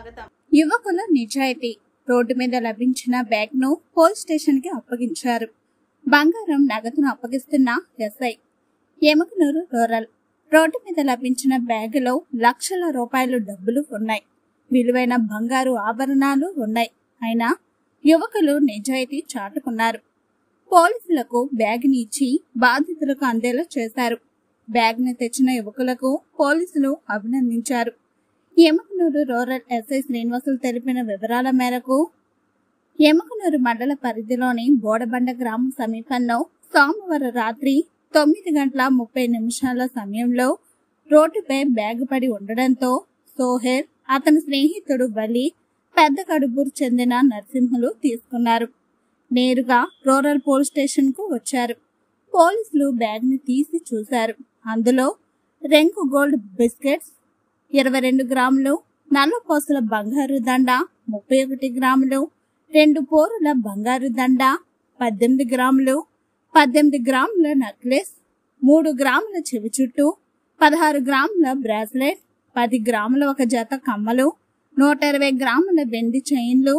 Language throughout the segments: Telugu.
స్వాగతం. యువకుల నిజాయితీ. రోడ్డు మీద లభించిన బ్యాగ్ ను పోలీస్ స్టేషన్ కి అప్పగించారు. బంగారం నగదును అప్పగిస్తున్న ఎస్ఐ. ఎమకనూరు రూరల్. రోడ్డు మీద లభించిన బ్యాగులో లక్షల రూపాయలు డబ్బులు ఉన్నాయి. విలువైన బంగారు ఆభరణాలు ఉన్నాయి. అయినా యువకులు నిజాయితీ చాటుకున్నారు. పోలీసులకు బ్యాగ్ ని ఇచ్చి బాధితులకు అందేలా చేశారు. బ్యాగ్ ని తెచ్చిన యువకులకు పోలీసులు అభినందించారు. ఎమకనూరు రూరల్ ఎస్ఐ శ్రీనివాసులు తెలిపిన వివరాల మేరకు ఎమకనూరు మండల పరిధిలోని బోడబండ గ్రామం సమీపంలో సోమవారం రాత్రి 9:30 సమయంలో రోడ్డుపై బ్యాగ్ పడి ఉండడంతో సోహెల్, అతని స్నేహితుడు వలి పెద్ద కడుబూరు చెందిన నరసింహులు తీసుకున్నారు. నేరుగా రూరల్ పోలీస్ స్టేషన్ కు వచ్చారు. పోలీసులు బ్యాగ్ ని తీసి చూశారు. అందులో రెంకు గోల్డ్ బిస్కెట్స్ 22 గ్రాములు, నల్లపోసల బంగారు దండ 31 గ్రాములు, 2 పోరుల బంగారు దండ 18 గ్రాములు, 18 గ్రాముల నెక్లెస్, 3 గ్రాముల చెవి చుట్టు, 16 గ్రాముల బ్రాస్లెట్, 10 గ్రాముల ఒక జత కమ్మలు, 120 గ్రాముల వెండి చైన్లు,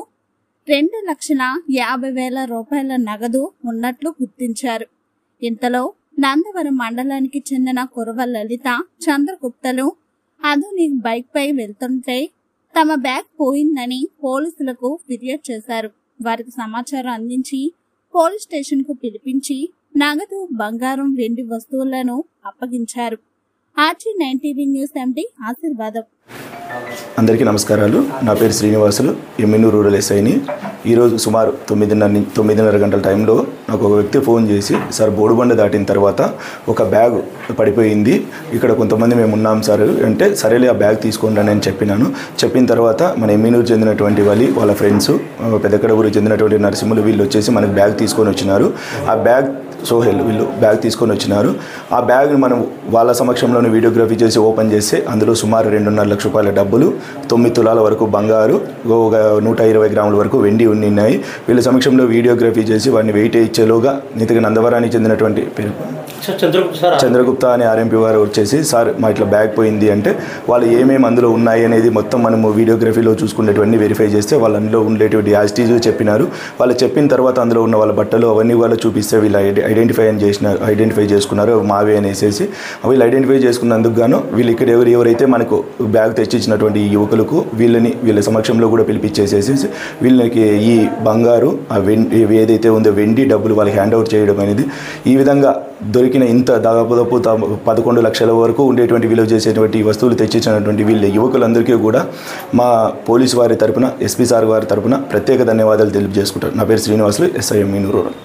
2,50,000 రూపాయల నగదు ఉన్నట్లు గుర్తించారు. ఇంతలో నందవరం మండలానికి చెందిన కురవ లలిత, చంద్రగుప్తలు ఆధునిక్ బైక్ పై వెళ్తుంటే తమ బ్యాగ్ పోయిందని పోలీసులకు ఫిర్యాదు చేశారు. వారికి సమాచారం అందించి పోలీస్ స్టేషన్ కు పిలిపించి నగదు, బంగారం, వెండి వస్తువులను అప్పగించారు. RG9 న్యూస్ ఎండి ఆశీర్వాదం. అందరికీ నమస్కారాలు. నా పేరు శ్రీనివాసులు, ఎమ్మెనూరు రూరల్ ఎస్ఐని. ఈరోజు సుమారు 9:30 గంటల టైంలో నాకు ఒక వ్యక్తి ఫోన్ చేసి, సార్ బోడుబండ దాటిన తర్వాత ఒక బ్యాగ్ పడిపోయింది, ఇక్కడ కొంతమంది మేము ఉన్నాం సార్ అంటే, సరేలే ఆ బ్యాగ్ తీసుకోండి అని చెప్పినాను. చెప్పిన తర్వాత మన ఎమ్మెనూరు చెందినటువంటి వాళ్ళ ఫ్రెండ్స్, పెద్దకడబూరు చెందినటువంటి నరసింహులు, వీళ్ళు వచ్చేసి మనకు బ్యాగ్ తీసుకొని వచ్చినారు. ఆ బ్యాగ్ సోహెల్ వీళ్ళు బ్యాగ్ తీసుకొని వచ్చినారు. ఆ బ్యాగ్ని మనం వాళ్ళ సమక్షంలోనే వీడియోగ్రఫీ చేసి ఓపెన్ చేస్తే అందులో సుమారు 2.5 లక్షల రూపాయల డబ్బులు, 9 తులాల వరకు బంగారు, ఒక 120 గ్రాముల వరకు వెండి ఉన్నాయి. వీళ్ళ సమక్షంలో వీడియోగ్రఫీ చేసి వాడిని వెయిట్ ఇచ్చేలోగా నీతిగా నందవరానికి చెందినటువంటి పేరు చంద్రగుప్త అనే ఆర్ఎంపీ వారు వచ్చేసి, సార్ మా ఇట్లా బ్యాగ్ పోయింది అంటే, వాళ్ళు ఏమేమి అందులో ఉన్నాయి అనేది మొత్తం మనము వీడియోగ్రఫీలో చూసుకునేటువంటి వెరిఫై చేస్తే వాళ్ళు అందులో ఉండేటువంటి యాజిటీజ్ చెప్పినారు. వాళ్ళు చెప్పిన తర్వాత అందులో ఉన్న వాళ్ళ బట్టలు అవన్నీ వాళ్ళు చూపిస్తే వీళ్ళు ఐడెంటిఫై చేసుకున్నారు మావే అనేసి. వీళ్ళు ఐడెంటిఫై చేసుకున్నందుకు గాను వీళ్ళు ఇక్కడ ఎవరైతే మనకు బ్యాగ్ తెచ్చిచ్చినటువంటి ఈ యువకులకు వీళ్ళ సమక్షంలో కూడా పిలిపించేసేసి వీళ్ళకి ఈ బంగారు ఏదైతే ఉందో వెండి డబ్బులు వాళ్ళకి హ్యాండ్ అవుట్ చేయడం అనేది, ఈ విధంగా దొరికిన ఇంత దాదాపు 11 లక్షల వరకు ఉండేటువంటి విలువ చేసేటువంటి వస్తువులు తెచ్చిచ్చినటువంటి వీళ్ళ యువకులందరికీ కూడా మా పోలీసు వారి తరపున, ఎస్పీ సార్ వారి తరపున ప్రత్యేక ధన్యవాదాలు తెలియజేసుకుంటారు. నా పేరు శ్రీనివాసులు, ఎస్ఐ ఎమ్మెనూరు రూరల్.